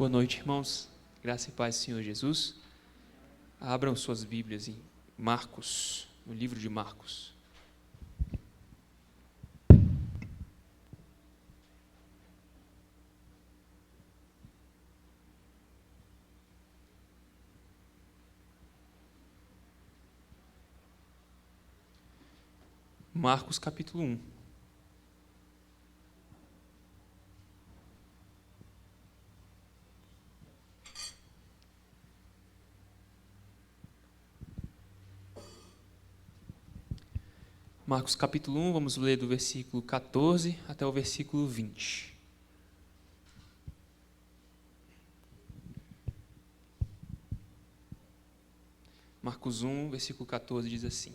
Boa noite, irmãos. Graça e paz do Senhor Jesus. Abram suas Bíblias em Marcos, no livro de Marcos. Marcos capítulo 1. Marcos capítulo 1, vamos ler do versículo 14 até o versículo 20. Marcos 1, versículo 14 diz assim: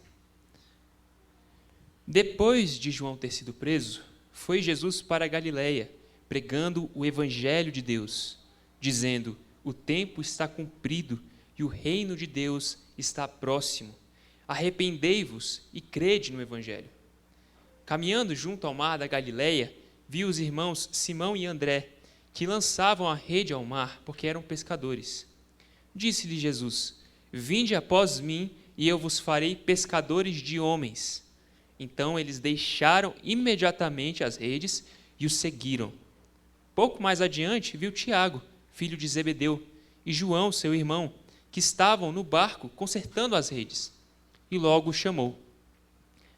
Depois de João ter sido preso, foi Jesus para a Galiléia, pregando o evangelho de Deus, dizendo: O tempo está cumprido e o reino de Deus está próximo. Arrependei-vos e crede no evangelho. Caminhando junto ao mar da Galiléia, viu os irmãos Simão e André, que lançavam a rede ao mar, porque eram pescadores. Disse-lhe Jesus: Vinde após mim, e eu vos farei pescadores de homens. Então eles deixaram imediatamente as redes e o seguiram. Pouco mais adiante viu Tiago, filho de Zebedeu, e João, seu irmão, que estavam no barco consertando as redes, e logo o chamou.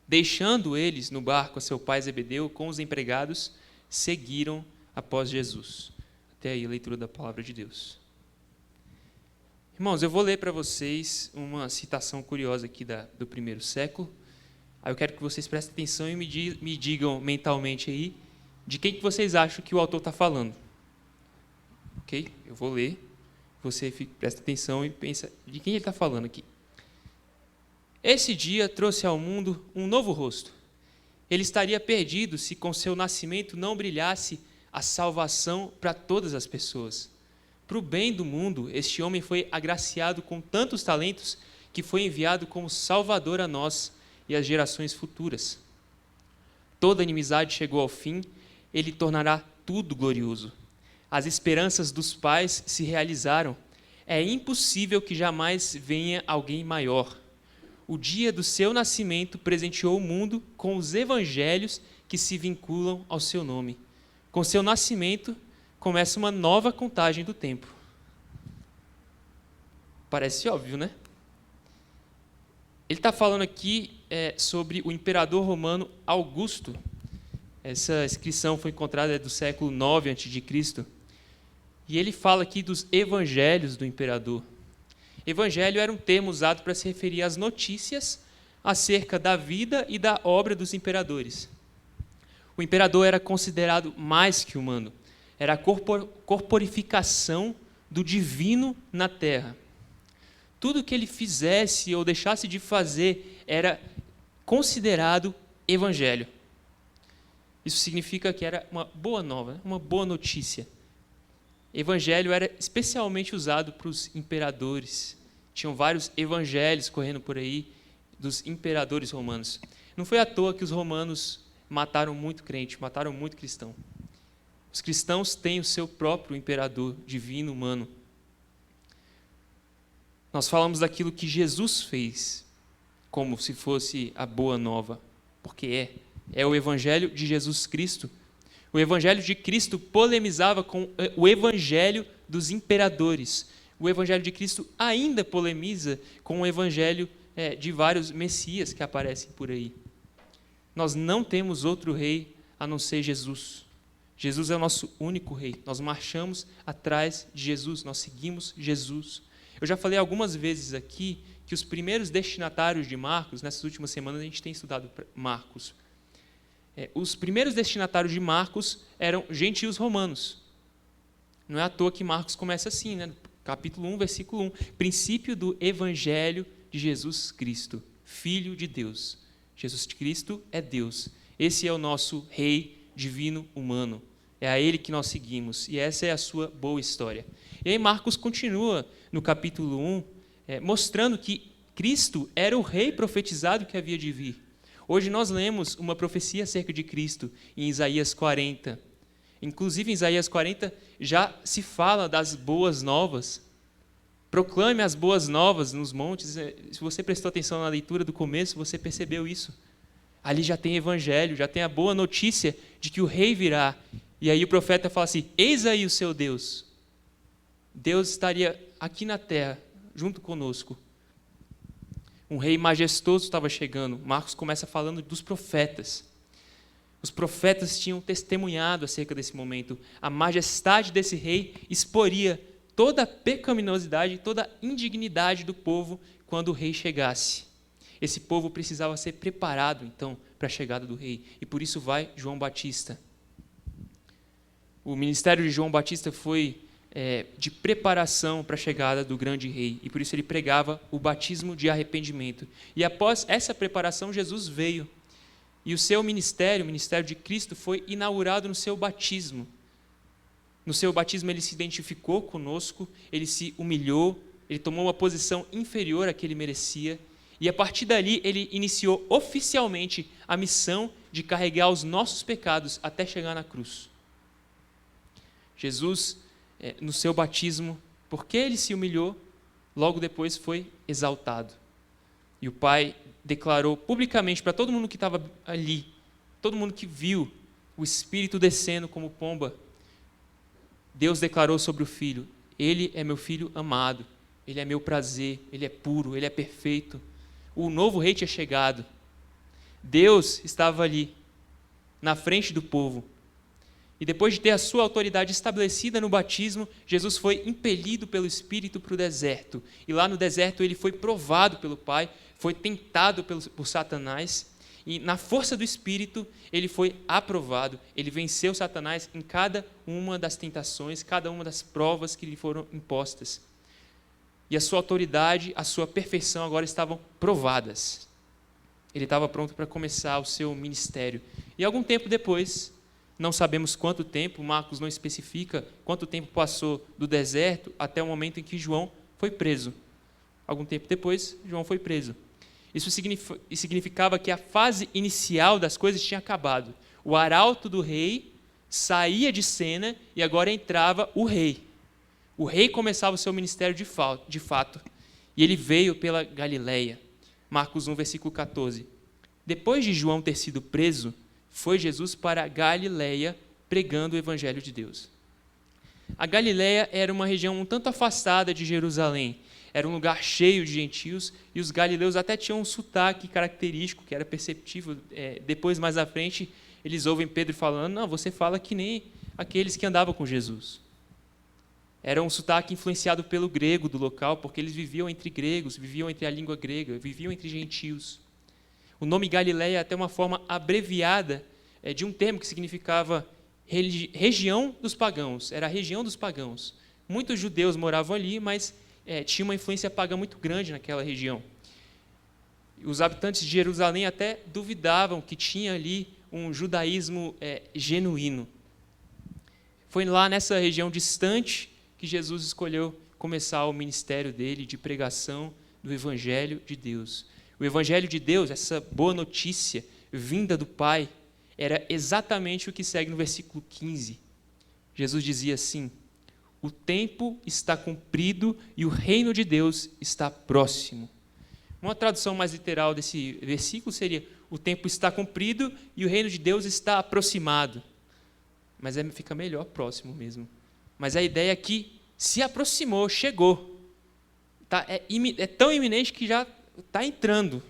Deixando eles no barco a seu pai Zebedeu com os empregados, seguiram após Jesus. Até aí a leitura da palavra de Deus. Irmãos, eu vou ler para vocês uma citação curiosa aqui do primeiro século. Aí eu quero que vocês prestem atenção e me digam mentalmente aí de quem que vocês acham que o autor está falando. Ok? Eu vou ler. Você presta atenção e pensa de quem ele está falando aqui. Esse dia trouxe ao mundo um novo rosto. Ele estaria perdido se com seu nascimento não brilhasse a salvação para todas as pessoas. Para o bem do mundo, este homem foi agraciado com tantos talentos que foi enviado como Salvador a nós e às gerações futuras. Toda inimizade chegou ao fim, ele tornará tudo glorioso. As esperanças dos pais se realizaram. É impossível que jamais venha alguém maior. O dia do seu nascimento presenteou o mundo com os evangelhos que se vinculam ao seu nome. Com seu nascimento, começa uma nova contagem do tempo. Parece óbvio, né? Ele está falando aqui sobre o imperador romano Augusto. Essa inscrição foi encontrada do século 9 a.C. E ele fala aqui dos evangelhos do imperador. Evangelho era um termo usado para se referir às notícias acerca da vida e da obra dos imperadores. O imperador era considerado mais que humano. Era a corporificação do divino na terra. Tudo que ele fizesse ou deixasse de fazer era considerado evangelho. Isso significa que era uma boa nova, uma boa notícia. Evangelho era especialmente usado para os imperadores. Tinham vários evangelhos correndo por aí dos imperadores romanos. Não foi à toa que os romanos mataram muito crente, mataram muito cristão. Os cristãos têm o seu próprio imperador divino humano. Nós falamos daquilo que Jesus fez, como se fosse a boa nova, porque é o evangelho de Jesus Cristo. O evangelho de Cristo polemizava com o evangelho dos imperadores. O evangelho de Cristo ainda polemiza com o evangelho de vários messias que aparecem por aí. Nós não temos outro rei a não ser Jesus. Jesus é o nosso único rei. Nós marchamos atrás de Jesus, nós seguimos Jesus. Eu já falei algumas vezes aqui que os primeiros destinatários de Marcos, nessas últimas semanas a gente tem estudado Marcos. Os primeiros destinatários de Marcos eram gentios romanos. Não é à toa que Marcos começa assim, né? Capítulo 1, versículo 1. Princípio do Evangelho de Jesus Cristo, Filho de Deus. Jesus Cristo é Deus. Esse é o nosso Rei divino humano. É a Ele que nós seguimos. E essa é a sua boa história. E aí Marcos continua no capítulo 1, mostrando que Cristo era o Rei profetizado que havia de vir. Hoje nós lemos uma profecia acerca de Cristo em Isaías 40. Inclusive, em Isaías 40, já se fala das boas novas. Proclame as boas novas nos montes. Se você prestou atenção na leitura do começo, você percebeu isso. Ali já tem evangelho, já tem a boa notícia de que o rei virá. E aí o profeta fala assim, eis aí o seu Deus. Deus estaria aqui na terra, junto conosco. Um rei majestoso estava chegando. Marcos começa falando dos profetas. Os profetas tinham testemunhado acerca desse momento. A majestade desse rei exporia toda a pecaminosidade, toda a indignidade do povo quando o rei chegasse. Esse povo precisava ser preparado, então, para a chegada do rei. E por isso vai João Batista. O ministério de João Batista foi de preparação para a chegada do grande rei. E por isso ele pregava o batismo de arrependimento. E após essa preparação, Jesus veio. E o seu ministério, o ministério de Cristo, foi inaugurado no seu batismo. No seu batismo ele se identificou conosco, ele se humilhou, ele tomou uma posição inferior à que ele merecia. E a partir dali ele iniciou oficialmente a missão de carregar os nossos pecados até chegar na cruz. Jesus, no seu batismo, porque ele se humilhou, logo depois foi exaltado. E o Pai declarou publicamente para todo mundo que estava ali, todo mundo que viu o Espírito descendo como pomba, Deus declarou sobre o Filho, ele é meu Filho amado, ele é meu prazer, ele é puro, ele é perfeito. O novo rei tinha chegado. Deus estava ali, na frente do povo. E depois de ter a sua autoridade estabelecida no batismo, Jesus foi impelido pelo Espírito para o deserto. E lá no deserto ele foi provado pelo Pai, foi tentado por Satanás. E na força do Espírito ele foi aprovado. Ele venceu Satanás em cada uma das tentações, cada uma das provas que lhe foram impostas. E a sua autoridade, a sua perfeição agora estavam provadas. Ele estava pronto para começar o seu ministério. E algum tempo depois, não sabemos quanto tempo, Marcos não especifica quanto tempo passou do deserto até o momento em que João foi preso. Algum tempo depois, João foi preso. Isso significava que a fase inicial das coisas tinha acabado. O arauto do rei saía de cena e agora entrava o rei. O rei começava o seu ministério de fato. E ele veio pela Galileia. Marcos 1, versículo 14. Depois de João ter sido preso, foi Jesus para a Galileia pregando o evangelho de Deus. A Galileia era uma região um tanto afastada de Jerusalém. Era um lugar cheio de gentios e os galileus até tinham um sotaque característico que era perceptível. Depois, mais à frente, eles ouvem Pedro falando, não, você fala que nem aqueles que andavam com Jesus. Era um sotaque influenciado pelo grego do local, porque eles viviam entre gregos, viviam entre a língua grega, viviam entre gentios. O nome Galileia é até uma forma abreviada de um termo que significava região dos pagãos. Era a região dos pagãos. Muitos judeus moravam ali, mas tinha uma influência pagã muito grande naquela região. Os habitantes de Jerusalém até duvidavam que tinha ali um judaísmo genuíno. Foi lá nessa região distante que Jesus escolheu começar o ministério dele de pregação do Evangelho de Deus. O Evangelho de Deus, essa boa notícia vinda do Pai, era exatamente o que segue no versículo 15. Jesus dizia assim, o tempo está cumprido e o reino de Deus está próximo. Uma tradução mais literal desse versículo seria, o tempo está cumprido e o reino de Deus está aproximado. Mas fica melhor próximo mesmo. Mas a ideia é que se aproximou, chegou. É tão iminente que já está entrando.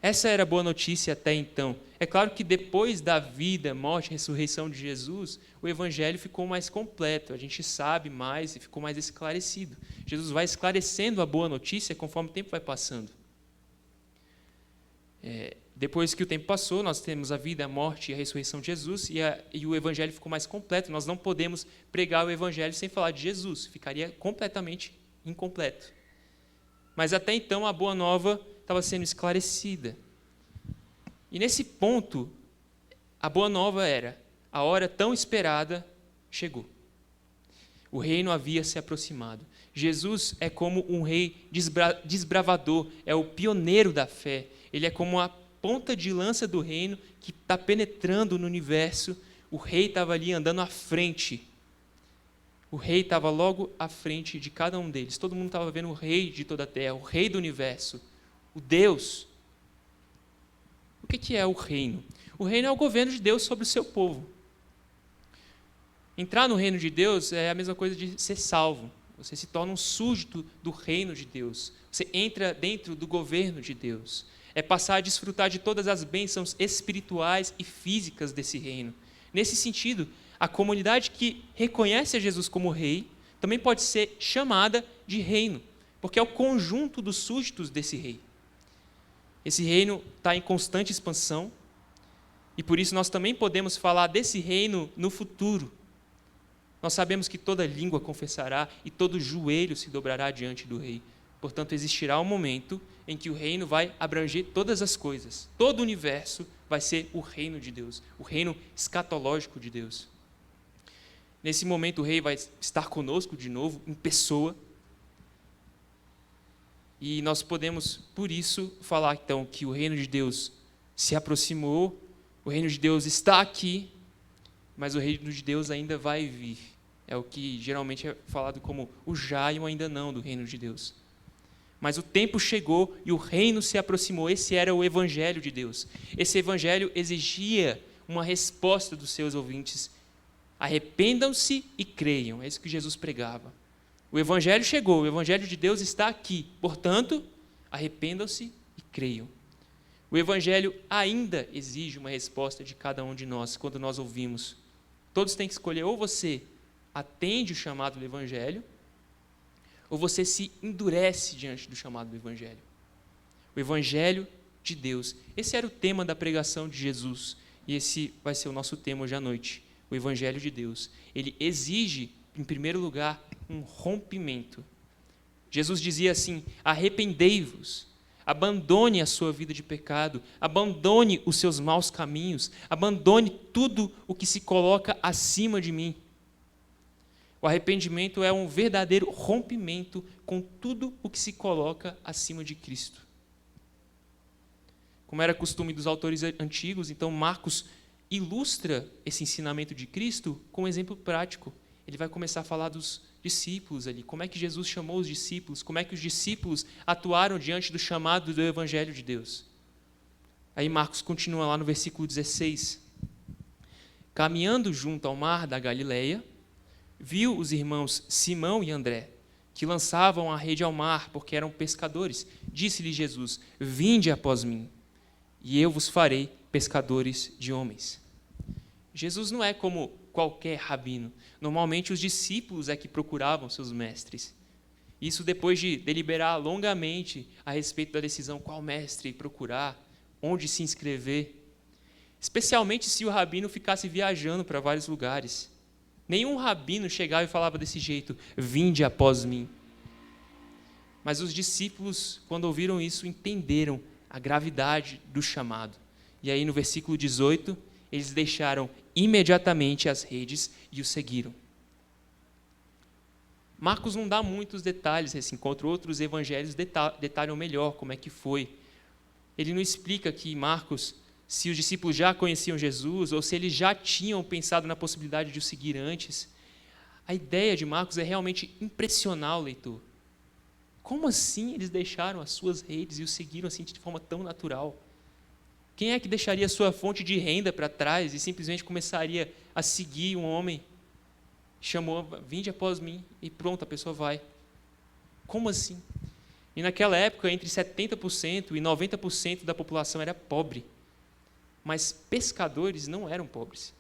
Essa era a boa notícia até então. É claro que depois da vida, morte e ressurreição de Jesus, o evangelho ficou mais completo, a gente sabe mais e ficou mais esclarecido. Jesus vai esclarecendo a boa notícia conforme o tempo vai passando. Depois que o tempo passou, nós temos a vida, a morte e a ressurreição de Jesus e o evangelho ficou mais completo. Nós não podemos pregar o evangelho sem falar de Jesus, ficaria completamente incompleto. Mas até então a boa nova estava sendo esclarecida. E nesse ponto, a boa nova era, a hora tão esperada chegou. O reino havia se aproximado. Jesus é como um rei desbravador, é o pioneiro da fé. Ele é como a ponta de lança do reino que está penetrando no universo o rei estava ali andando à frente. O rei estava logo à frente de cada um deles. Todo mundo estava vendo o rei de toda a terra, o rei do universo, o Deus. O que é o reino? O reino é o governo de Deus sobre o seu povo. Entrar no reino de Deus é a mesma coisa de ser salvo. Você se torna um súdito do reino de Deus. Você entra dentro do governo de Deus. É passar a desfrutar de todas as bênçãos espirituais e físicas desse reino. Nesse sentido, a comunidade que reconhece a Jesus como rei também pode ser chamada de reino, porque é o conjunto dos súditos desse rei. Esse reino está em constante expansão e por isso nós também podemos falar desse reino no futuro. Nós sabemos que toda língua confessará e todo joelho se dobrará diante do rei. Portanto, existirá um momento em que o reino vai abranger todas as coisas. Todo o universo vai ser o reino de Deus, o reino escatológico de Deus. Nesse momento, o rei vai estar conosco de novo, em pessoa. E nós podemos, por isso, falar então que o reino de Deus se aproximou, o reino de Deus está aqui, mas o reino de Deus ainda vai vir. É o que geralmente é falado como o já e o ainda não do reino de Deus. Mas o tempo chegou e o reino se aproximou. Esse era o evangelho de Deus. Esse evangelho exigia uma resposta dos seus ouvintes. Arrependam-se e creiam. É isso que Jesus pregava. O evangelho chegou, o evangelho de Deus está aqui. Portanto, arrependam-se e creiam. O evangelho ainda exige uma resposta de cada um de nós quando nós ouvimos. Todos têm que escolher, ou você atende o chamado do evangelho, ou você se endurece diante do chamado do evangelho. O evangelho de Deus. Esse era o tema da pregação de Jesus, e esse vai ser o nosso tema hoje à noite. O evangelho de Deus. Ele exige, em primeiro lugar, um rompimento. Jesus dizia assim: arrependei-vos, abandone a sua vida de pecado, abandone os seus maus caminhos, abandone tudo o que se coloca acima de mim. O arrependimento é um verdadeiro rompimento com tudo o que se coloca acima de Cristo. Como era costume dos autores antigos, então Marcos ilustra esse ensinamento de Cristo com um exemplo prático. Ele vai começar a falar dos discípulos ali, como é que Jesus chamou os discípulos, como é que os discípulos atuaram diante do chamado do Evangelho de Deus. Aí Marcos continua lá no versículo 16. Caminhando junto ao mar da Galileia, viu os irmãos Simão e André, que lançavam a rede ao mar, porque eram pescadores. Disse-lhe Jesus: vinde após mim, e eu vos farei pescadores de homens. Jesus não é como qualquer rabino. Normalmente os discípulos é que procuravam seus mestres. Isso depois de deliberar longamente a respeito da decisão qual mestre procurar, onde se inscrever. Especialmente se o rabino ficasse viajando para vários lugares. Nenhum rabino chegava e falava desse jeito: vinde após mim. Mas os discípulos, quando ouviram isso, entenderam a gravidade do chamado. E aí no versículo 18, eles deixaram imediatamente as redes e o seguiram. Marcos não dá muitos detalhes, assim, enquanto outros evangelhos detalham melhor como é que foi. Ele não explica aqui, Marcos, se os discípulos já conheciam Jesus ou se eles já tinham pensado na possibilidade de o seguir antes. A ideia de Marcos é realmente impressionar o leitor. Como assim eles deixaram as suas redes e o seguiram assim de forma tão natural? Quem é que deixaria a sua fonte de renda para trás e simplesmente começaria a seguir um homem? Chamou: vinde após mim, e pronto, a pessoa vai. Como assim? E naquela época, entre 70% e 90% da população era pobre. Mas pescadores não eram pobres.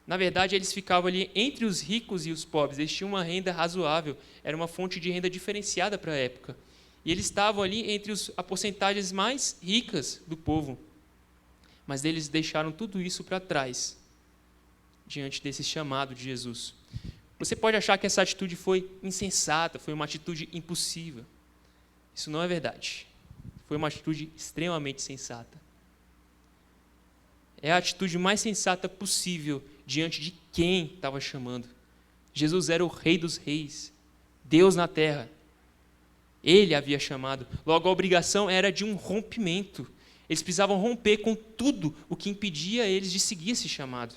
Na verdade, eles ficavam ali entre os ricos e os pobres. Eles tinham uma renda razoável. Era uma fonte de renda diferenciada para a época. E eles estavam ali entre as porcentagens mais ricas do povo. Mas eles deixaram tudo isso para trás, diante desse chamado de Jesus. Você pode achar que essa atitude foi insensata, foi uma atitude impossível. Isso não é verdade. Foi uma atitude extremamente sensata. É a atitude mais sensata possível diante de quem estava chamando. Jesus era o Rei dos Reis, Deus na terra. Ele havia chamado. Logo, a obrigação era de um rompimento. Eles precisavam romper com tudo o que impedia eles de seguir esse chamado.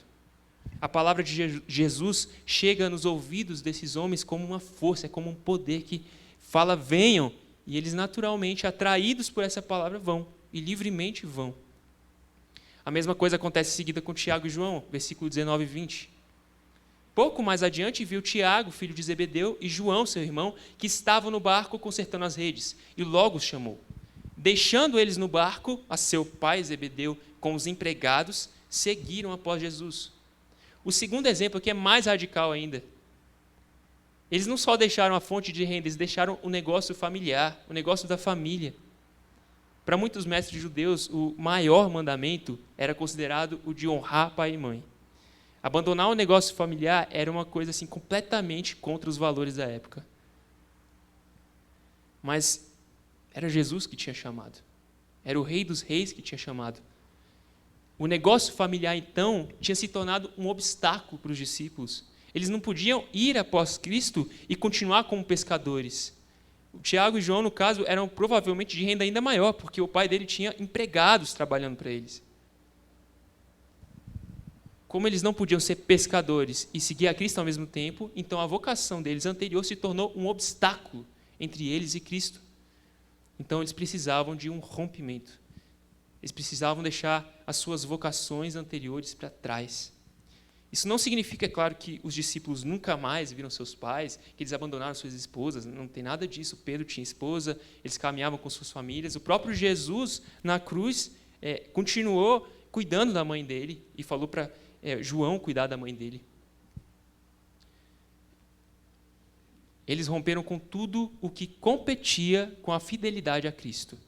A palavra de Jesus chega nos ouvidos desses homens como uma força, como um poder que fala, venham, e eles naturalmente, atraídos por essa palavra, vão, e livremente vão. A mesma coisa acontece em seguida com Tiago e João, versículo 19 e 20. Pouco mais adiante viu Tiago, filho de Zebedeu, e João, seu irmão, que estavam no barco consertando as redes, e logo os chamou. Deixando eles no barco, a seu pai Zebedeu com os empregados, seguiram após Jesus. O segundo exemplo aqui é mais radical ainda. Eles não só deixaram a fonte de renda, eles deixaram o negócio familiar, o negócio da família. Para muitos mestres judeus, o maior mandamento era considerado o de honrar pai e mãe. Abandonar o negócio familiar era uma coisa assim, completamente contra os valores da época. Mas era Jesus que tinha chamado. Era o Rei dos Reis que tinha chamado. O negócio familiar, então, tinha se tornado um obstáculo para os discípulos. Eles não podiam ir após Cristo e continuar como pescadores. O Tiago e João, no caso, eram provavelmente de renda ainda maior, porque o pai dele tinha empregados trabalhando para eles. Como eles não podiam ser pescadores e seguir a Cristo ao mesmo tempo, então a vocação deles anterior se tornou um obstáculo entre eles e Cristo. Então eles precisavam de um rompimento. Eles precisavam deixar as suas vocações anteriores para trás. Isso não significa, é claro, que os discípulos nunca mais viram seus pais, que eles abandonaram suas esposas, não tem nada disso. Pedro tinha esposa, eles caminhavam com suas famílias. O próprio Jesus, na cruz, continuou cuidando da mãe dele e falou para João cuidar da mãe dele. Eles romperam com tudo o que competia com a fidelidade a Cristo.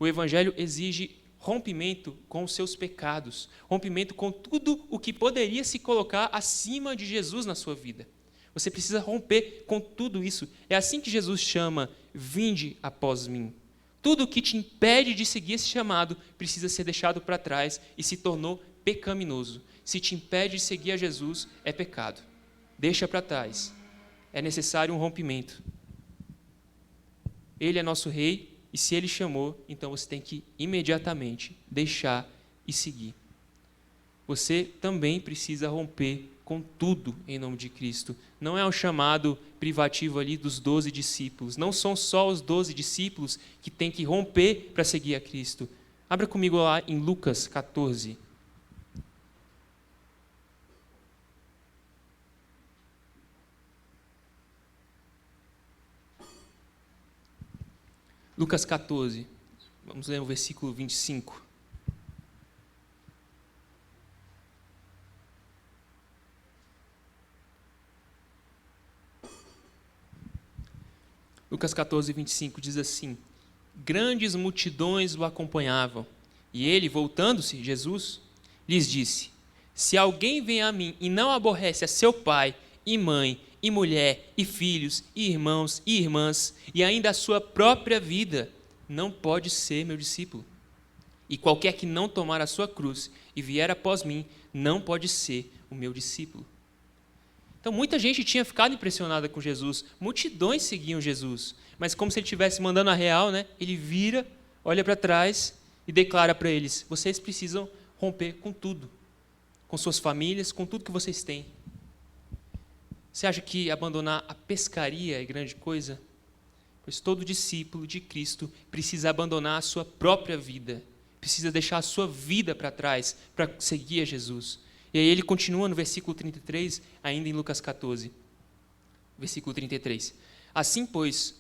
O Evangelho exige rompimento com os seus pecados, rompimento com tudo o que poderia se colocar acima de Jesus na sua vida. Você precisa romper com tudo isso. É assim que Jesus chama, vinde após mim. Tudo o que te impede de seguir esse chamado precisa ser deixado para trás e se tornou pecaminoso. Se te impede de seguir a Jesus, é pecado. Deixa para trás. É necessário um rompimento. Ele é nosso rei, e se ele chamou, então você tem que imediatamente deixar e seguir. Você também precisa romper com tudo em nome de Cristo. Não é um chamado privativo ali dos 12 discípulos. Não são só os 12 discípulos que têm que romper para seguir a Cristo. Abra comigo lá em Lucas 14. Lucas 14, vamos ler o versículo 25. Lucas 14, 25 diz assim: grandes multidões o acompanhavam, e ele, voltando-se, Jesus, lhes disse: se alguém vem a mim e não aborrece a seu pai e mãe, e mulher, e filhos, e irmãos, e irmãs, e ainda a sua própria vida, não pode ser meu discípulo. E qualquer que não tomar a sua cruz e vier após mim, não pode ser o meu discípulo. Então, muita gente tinha ficado impressionada com Jesus, multidões seguiam Jesus, mas como se ele estivesse mandando a real, né? Ele vira, olha para trás e declara para eles: vocês precisam romper com tudo, com suas famílias, com tudo que vocês têm. Você acha que abandonar a pescaria é grande coisa? Pois todo discípulo de Cristo precisa abandonar a sua própria vida, precisa deixar a sua vida para trás para seguir a Jesus. E aí ele continua no versículo 33, ainda em Lucas 14, versículo 33. Assim, pois,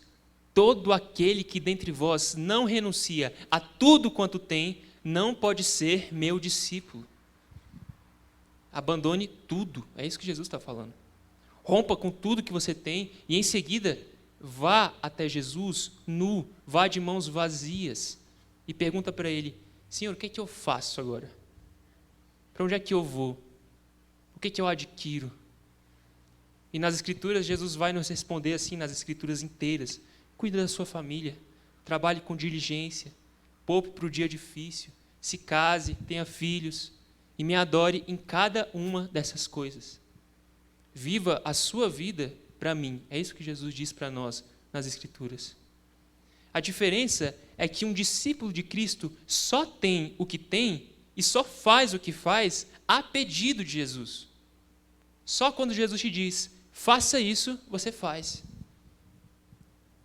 todo aquele que dentre vós não renuncia a tudo quanto tem, não pode ser meu discípulo. Abandone tudo, é isso que Jesus está falando. Rompa com tudo que você tem e, em seguida, vá até Jesus nu, vá de mãos vazias e pergunta para ele: Senhor, o que é que eu faço agora? Para onde é que eu vou? O que é que eu adquiro? E nas Escrituras, Jesus vai nos responder assim, nas Escrituras inteiras: cuide da sua família, trabalhe com diligência, poupe para o dia difícil, se case, tenha filhos e me adore em cada uma dessas coisas. Viva a sua vida para mim. É isso que Jesus diz para nós nas Escrituras. A diferença é que um discípulo de Cristo só tem o que tem e só faz o que faz a pedido de Jesus. Só quando Jesus te diz, faça isso, você faz.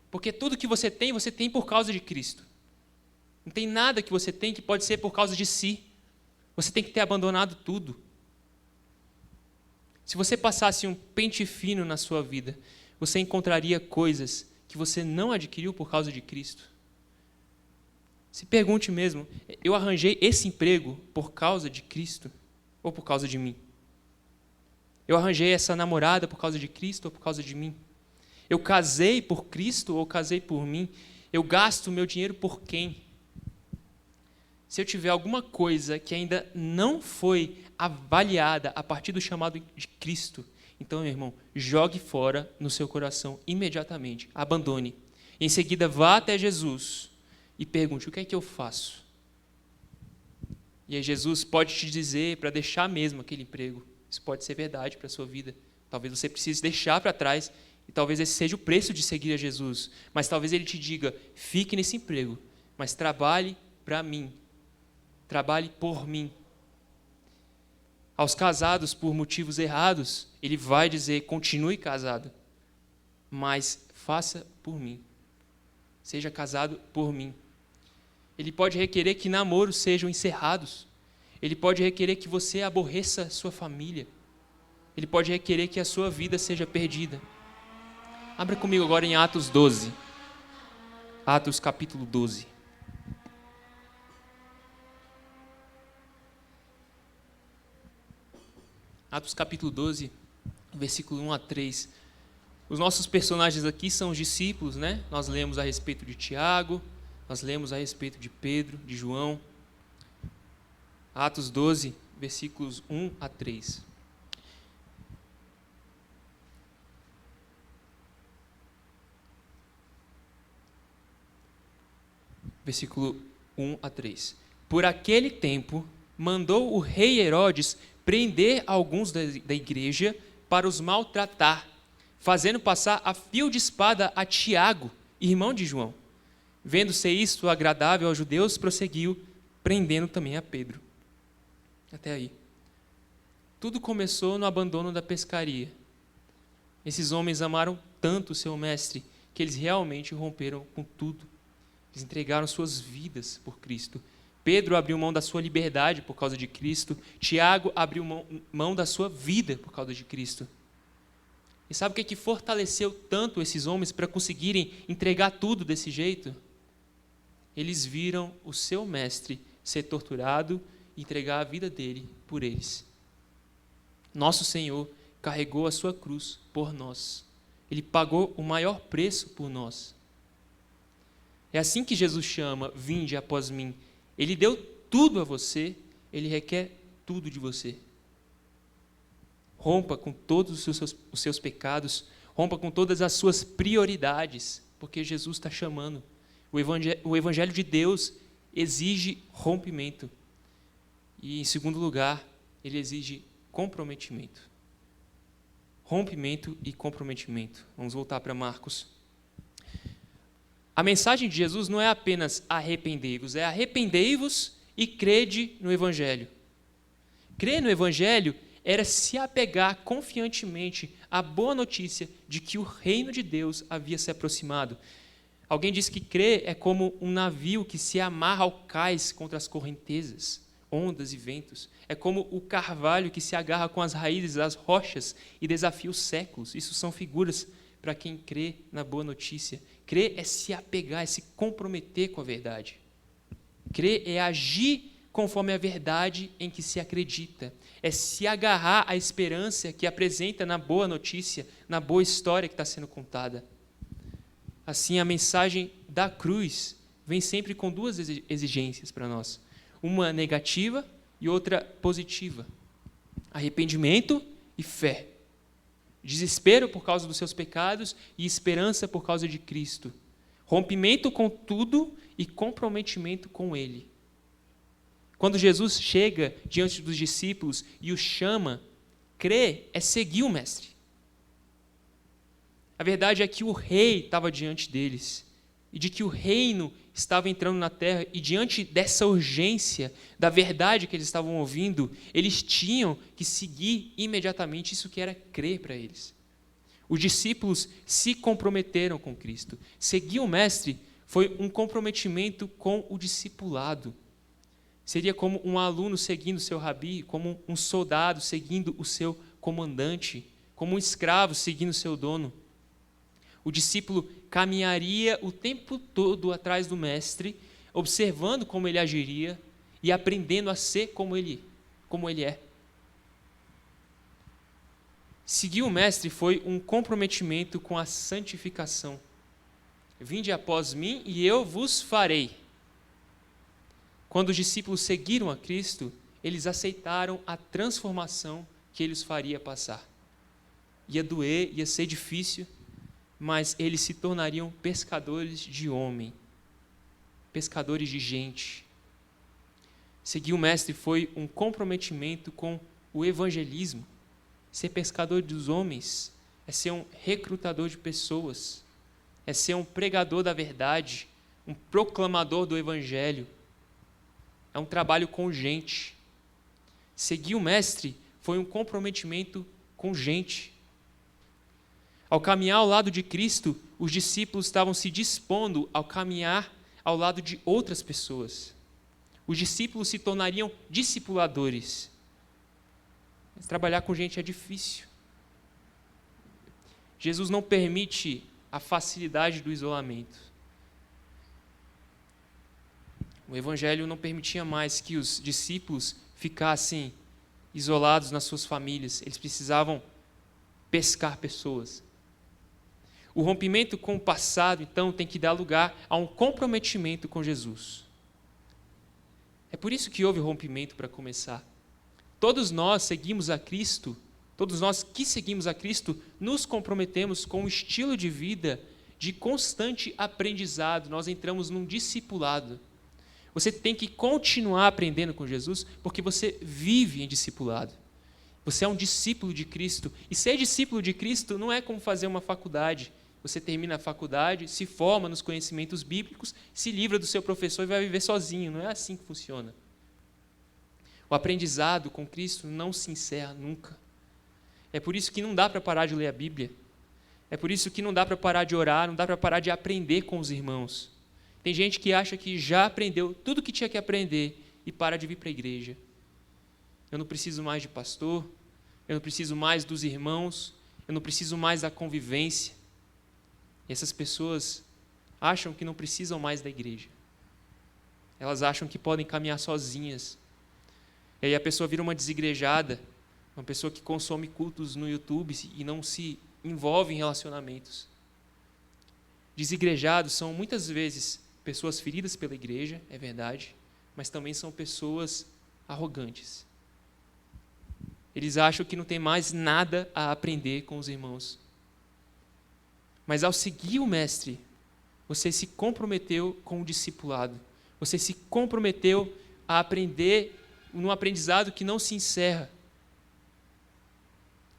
Porque tudo que você tem por causa de Cristo. Não tem nada que você tem que pode ser por causa de si. Você tem que ter abandonado tudo. Se você passasse um pente fino na sua vida, você encontraria coisas que você não adquiriu por causa de Cristo. Se pergunte mesmo, eu arranjei esse emprego por causa de Cristo ou por causa de mim? Eu arranjei essa namorada por causa de Cristo ou por causa de mim? Eu casei por Cristo ou casei por mim? Eu gasto o meu dinheiro por quem? Se eu tiver alguma coisa que ainda não foi avaliada a partir do chamado de Cristo, então, meu irmão, jogue fora no seu coração imediatamente, abandone. Em seguida, vá até Jesus e pergunte, o que é que eu faço? E aí Jesus pode te dizer para deixar mesmo aquele emprego. Isso pode ser verdade para a sua vida. Talvez você precise deixar para trás e talvez esse seja o preço de seguir a Jesus. Mas talvez Ele te diga, fique nesse emprego, mas trabalhe para mim. Trabalhe por mim. Aos casados por motivos errados, Ele vai dizer, continue casado, mas faça por mim. Seja casado por mim. Ele pode requerer que namoros sejam encerrados. Ele pode requerer que você aborreça sua família. Ele pode requerer que a sua vida seja perdida. Abra comigo agora em Atos 12. Atos capítulo 12. Atos capítulo 12, versículo 1 a 3. Os nossos personagens aqui são os discípulos, né? Nós lemos a respeito de Tiago, nós lemos a respeito de Pedro, de João. Atos 12, versículos 1 a 3. Versículo 1 a 3. Por aquele tempo, mandou o rei Herodes prender alguns da igreja para os maltratar, fazendo passar a fio de espada a Tiago, irmão de João. Vendo-se isto agradável aos judeus, prosseguiu, prendendo também a Pedro. Até aí. Tudo começou no abandono da pescaria. Esses homens amaram tanto o seu mestre que eles realmente romperam com tudo. Eles entregaram suas vidas por Cristo. Pedro abriu mão da sua liberdade por causa de Cristo. Tiago abriu mão da sua vida por causa de Cristo. E sabe o que fortaleceu tanto esses homens para conseguirem entregar tudo desse jeito? Eles viram o seu mestre ser torturado e entregar a vida dele por eles. Nosso Senhor carregou a sua cruz por nós. Ele pagou o maior preço por nós. É assim que Jesus chama, vinde após mim. Ele deu tudo a você, Ele requer tudo de você. Rompa com todos os seus pecados, rompa com todas as suas prioridades, porque Jesus está chamando. O Evangelho de Deus exige rompimento. E, em segundo lugar, ele exige comprometimento. Rompimento e comprometimento. Vamos voltar para Marcos. A mensagem de Jesus não é apenas arrependei-vos, é arrependei-vos e crede no Evangelho. Crer no Evangelho era se apegar confiantemente à boa notícia de que o reino de Deus havia se aproximado. Alguém disse que crer é como um navio que se amarra ao cais contra as correntezas, ondas e ventos. É como o carvalho que se agarra com as raízes das rochas e desafia os séculos. Isso são figuras para quem crê na boa notícia. Crer é se apegar, é se comprometer com a verdade. Crer é agir conforme a verdade em que se acredita. É se agarrar à esperança que apresenta na boa notícia, na boa história que está sendo contada. Assim, a mensagem da cruz vem sempre com duas exigências para nós. Uma negativa e outra positiva. Arrependimento e fé. Desespero por causa dos seus pecados e esperança por causa de Cristo. Rompimento com tudo e comprometimento com Ele. Quando Jesus chega diante dos discípulos e os chama, crer é seguir o Mestre. A verdade é que o rei estava diante deles. e de que o reino estava entrando na terra, e diante dessa urgência, da verdade que eles estavam ouvindo, eles tinham que seguir imediatamente isso que era crer para eles. Os discípulos se comprometeram com Cristo. Seguir o Mestre foi um comprometimento com o discipulado. Seria como um aluno seguindo seu rabi, como um soldado seguindo o seu comandante, como um escravo seguindo seu dono. O discípulo caminharia o tempo todo atrás do Mestre, observando como ele agiria e aprendendo a ser como ele é. Seguir o Mestre foi um comprometimento com a santificação. Vinde após mim e eu vos farei. Quando os discípulos seguiram a Cristo, eles aceitaram a transformação que ele os faria passar. Ia doer, ia ser difícil, mas eles se tornariam pescadores de homem, pescadores de gente. Seguir o Mestre foi um comprometimento com o evangelismo. Ser pescador dos homens é ser um recrutador de pessoas, é ser um pregador da verdade, um proclamador do evangelho. É um trabalho com gente. Seguir o Mestre foi um comprometimento com gente. Ao caminhar ao lado de Cristo, os discípulos estavam se dispondo ao caminhar ao lado de outras pessoas. Os discípulos se tornariam discipuladores. Mas trabalhar com gente é difícil. Jesus não permite a facilidade do isolamento. O Evangelho não permitia mais que os discípulos ficassem isolados nas suas famílias. Eles precisavam pescar pessoas. O rompimento com o passado, então, tem que dar lugar a um comprometimento com Jesus. É por isso que houve o rompimento para começar. Todos nós seguimos a Cristo, todos nós que seguimos a Cristo, nos comprometemos com um estilo de vida de constante aprendizado. Nós entramos num discipulado. Você tem que continuar aprendendo com Jesus, porque você vive em discipulado. Você é um discípulo de Cristo. E ser discípulo de Cristo não é como fazer uma faculdade. Você termina a faculdade, se forma nos conhecimentos bíblicos, se livra do seu professor e vai viver sozinho. Não é assim que funciona. O aprendizado com Cristo não se encerra nunca. É por isso que não dá para parar de ler a Bíblia. É por isso que não dá para parar de orar, não dá para parar de aprender com os irmãos. Tem gente que acha que já aprendeu tudo que tinha que aprender e para de vir para a igreja. Eu não preciso mais de pastor, eu não preciso mais dos irmãos, eu não preciso mais da convivência. E essas pessoas acham que não precisam mais da igreja. Elas acham que podem caminhar sozinhas. E aí a pessoa vira uma desigrejada, uma pessoa que consome cultos no YouTube e não se envolve em relacionamentos. Desigrejados são muitas vezes pessoas feridas pela igreja, é verdade, mas também são pessoas arrogantes. Eles acham que não tem mais nada a aprender com os irmãos. Mas ao seguir o Mestre, você se comprometeu com o discipulado. Você se comprometeu a aprender num aprendizado que não se encerra.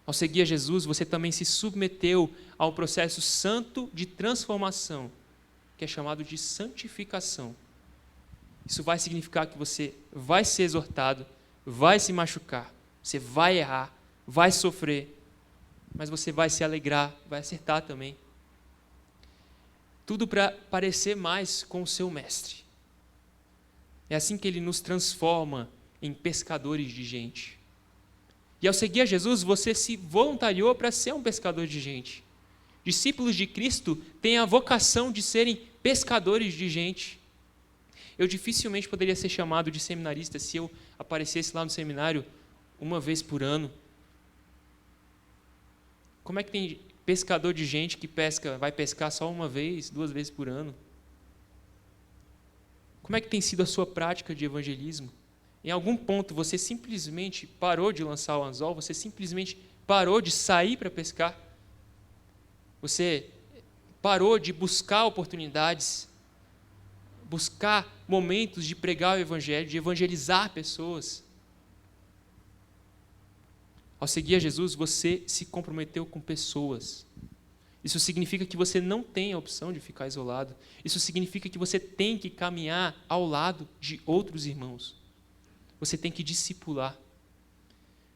Ao seguir a Jesus, você também se submeteu a um processo santo de transformação, que é chamado de santificação. Isso vai significar que você vai ser exortado, vai se machucar, você vai errar, vai sofrer, mas você vai se alegrar, vai acertar também. Tudo para parecer mais com o seu Mestre. É assim que ele nos transforma em pescadores de gente. E ao seguir a Jesus, você se voluntariou para ser um pescador de gente. Discípulos de Cristo têm a vocação de serem pescadores de gente. Eu dificilmente poderia ser chamado de seminarista se eu aparecesse lá no seminário uma vez por ano. Como é que tem pescador de gente que vai pescar só uma vez, 2 vezes por ano? Como é que tem sido a sua prática de evangelismo? Em algum ponto você simplesmente parou de lançar o anzol, você simplesmente parou de sair para pescar, você parou de buscar oportunidades, buscar momentos de pregar o evangelho, de evangelizar pessoas. Ao seguir a Jesus, você se comprometeu com pessoas. Isso significa que você não tem a opção de ficar isolado. Isso significa que você tem que caminhar ao lado de outros irmãos. Você tem que discipular.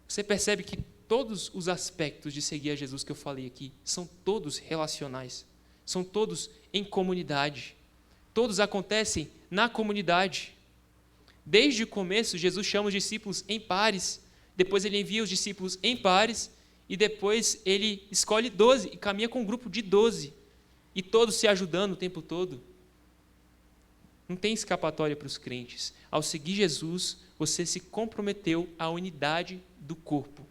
Você percebe que todos os aspectos de seguir a Jesus que eu falei aqui são todos relacionais. São todos em comunidade. Todos acontecem na comunidade. Desde o começo, Jesus chama os discípulos em pares. Depois ele envia os discípulos em pares. E depois ele escolhe 12 e caminha com um grupo de 12. E todos se ajudando o tempo todo. Não tem escapatória para os crentes. Ao seguir Jesus, você se comprometeu à unidade do corpo.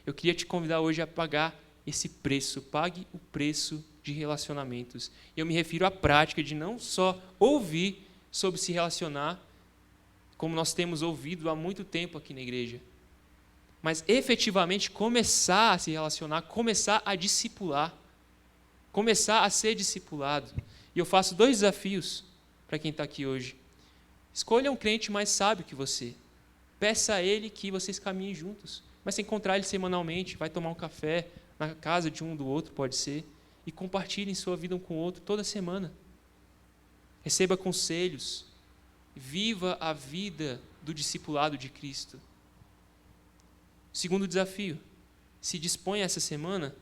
Eu queria te convidar hoje a pagar esse preço. Pague o preço de relacionamentos. Eu me refiro à prática de não só ouvir sobre se relacionar, como nós temos ouvido há muito tempo aqui na igreja, mas efetivamente começar a se relacionar, começar a discipular, começar a ser discipulado. E eu faço 2 desafios para quem está aqui hoje. Escolha um crente mais sábio que você. Peça a ele que vocês caminhem juntos. Mas se encontrar ele semanalmente, vai tomar um café na casa de um do outro, pode ser, e compartilhem sua vida um com o outro toda semana. Receba conselhos. Viva a vida do discipulado de Cristo. Segundo desafio, se disponha essa semana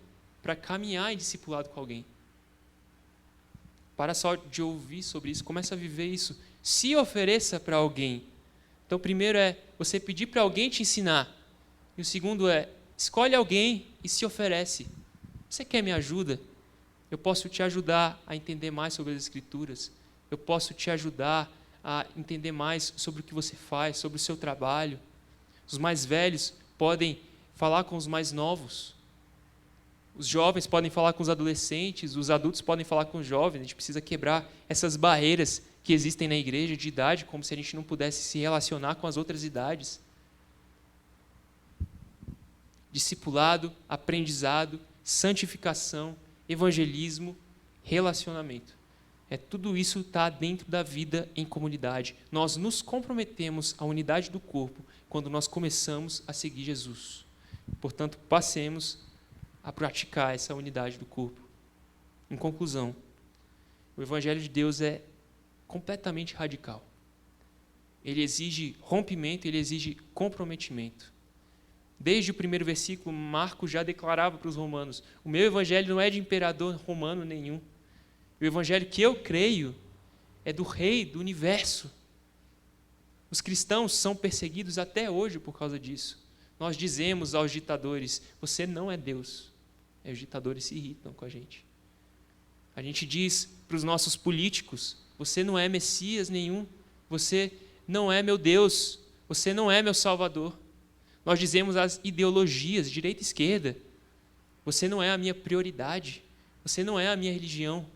para caminhar em discipulado com alguém. Para só de ouvir sobre isso, comece a viver isso. Se ofereça para alguém. Então, o primeiro é você pedir para alguém te ensinar. E o segundo é, escolhe alguém e se oferece. Você quer minha ajuda? Eu posso te ajudar a entender mais sobre as Escrituras. Eu posso te ajudar a entender mais sobre o que você faz, sobre o seu trabalho. Os mais velhos podem falar com os mais novos. Os jovens podem falar com os adolescentes, os adultos podem falar com os jovens. A gente precisa quebrar essas barreiras que existem na igreja de idade, como se a gente não pudesse se relacionar com as outras idades. Discipulado, aprendizado, santificação, evangelismo, relacionamento. Tudo isso está dentro da vida em comunidade. Nós nos comprometemos à unidade do corpo quando nós começamos a seguir Jesus. Portanto, passemos a praticar essa unidade do corpo. Em conclusão, o Evangelho de Deus é completamente radical. Ele exige rompimento, ele exige comprometimento. Desde o primeiro versículo, Marcos já declarava para os romanos: o meu evangelho não é de imperador romano nenhum. O evangelho que eu creio é do Rei do universo. Os cristãos são perseguidos até hoje por causa disso. Nós dizemos aos ditadores: você não é Deus. Os ditadores se irritam com a gente. A gente diz para os nossos políticos: você não é Messias nenhum. Você não é meu Deus. Você não é meu Salvador. Nós dizemos às ideologias, direita e esquerda: você não é a minha prioridade. Você não é a minha religião.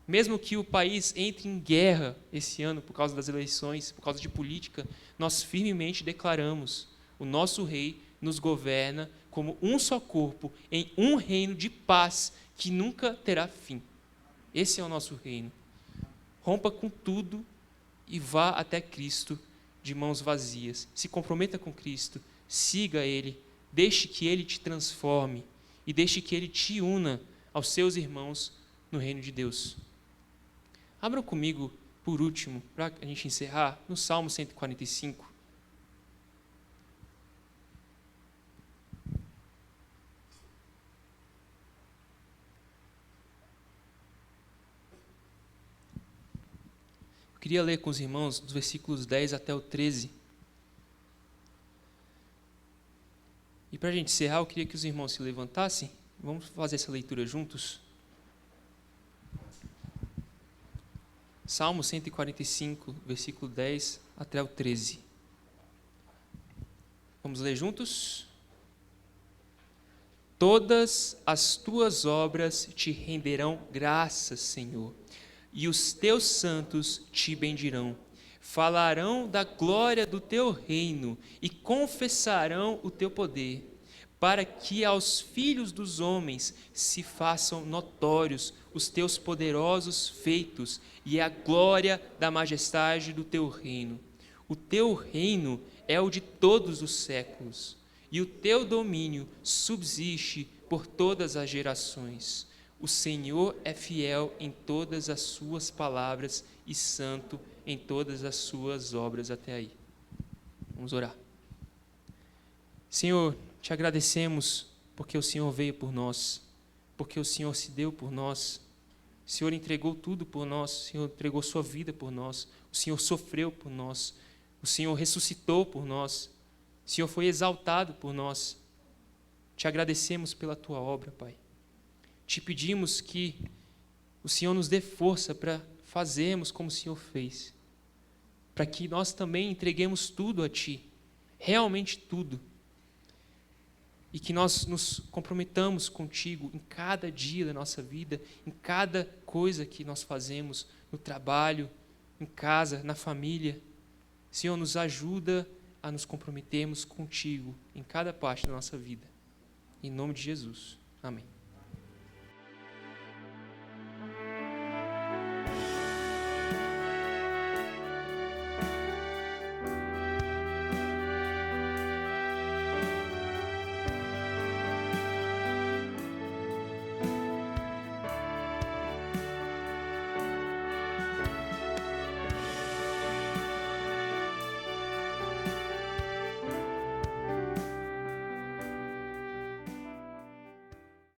Mesmo que o país entre em guerra esse ano por causa das eleições, por causa de política, nós firmemente declaramos: o nosso rei nos governa como um só corpo, em um reino de paz que nunca terá fim. Esse é o nosso reino. Rompa com tudo e vá até Cristo de mãos vazias. Se comprometa com Cristo, siga Ele, deixe que Ele te transforme e deixe que Ele te una aos seus irmãos no reino de Deus. Abram comigo, por último, para a gente encerrar, no Salmo 145. Eu queria ler com os irmãos dos versículos 10 até o 13. E para a gente encerrar, eu queria que os irmãos se levantassem. Vamos fazer essa leitura juntos. Salmo 145, versículo 10 até o 13. Vamos ler juntos? Todas as tuas obras te renderão graças, Senhor, e os teus santos te bendirão. Falarão da glória do teu reino e confessarão o teu poder, para que aos filhos dos homens se façam notórios os teus poderosos feitos e a glória da majestade do teu reino. O teu reino é o de todos os séculos, e o teu domínio subsiste por todas as gerações. O Senhor é fiel em todas as suas palavras e santo em todas as suas obras. Até aí. Vamos orar. Senhor, te agradecemos porque o Senhor veio por nós, porque o Senhor se deu por nós. O Senhor entregou tudo por nós, o Senhor entregou sua vida por nós, o Senhor sofreu por nós, o Senhor ressuscitou por nós, o Senhor foi exaltado por nós. Te agradecemos pela tua obra, Pai. Te pedimos que o Senhor nos dê força para fazermos como o Senhor fez, para que nós também entreguemos tudo a Ti, realmente tudo, e que nós nos comprometamos contigo em cada dia da nossa vida, em cada coisa que nós fazemos, no trabalho, em casa, na família. Senhor, nos ajuda a nos comprometermos contigo em cada parte da nossa vida. Em nome de Jesus. Amém.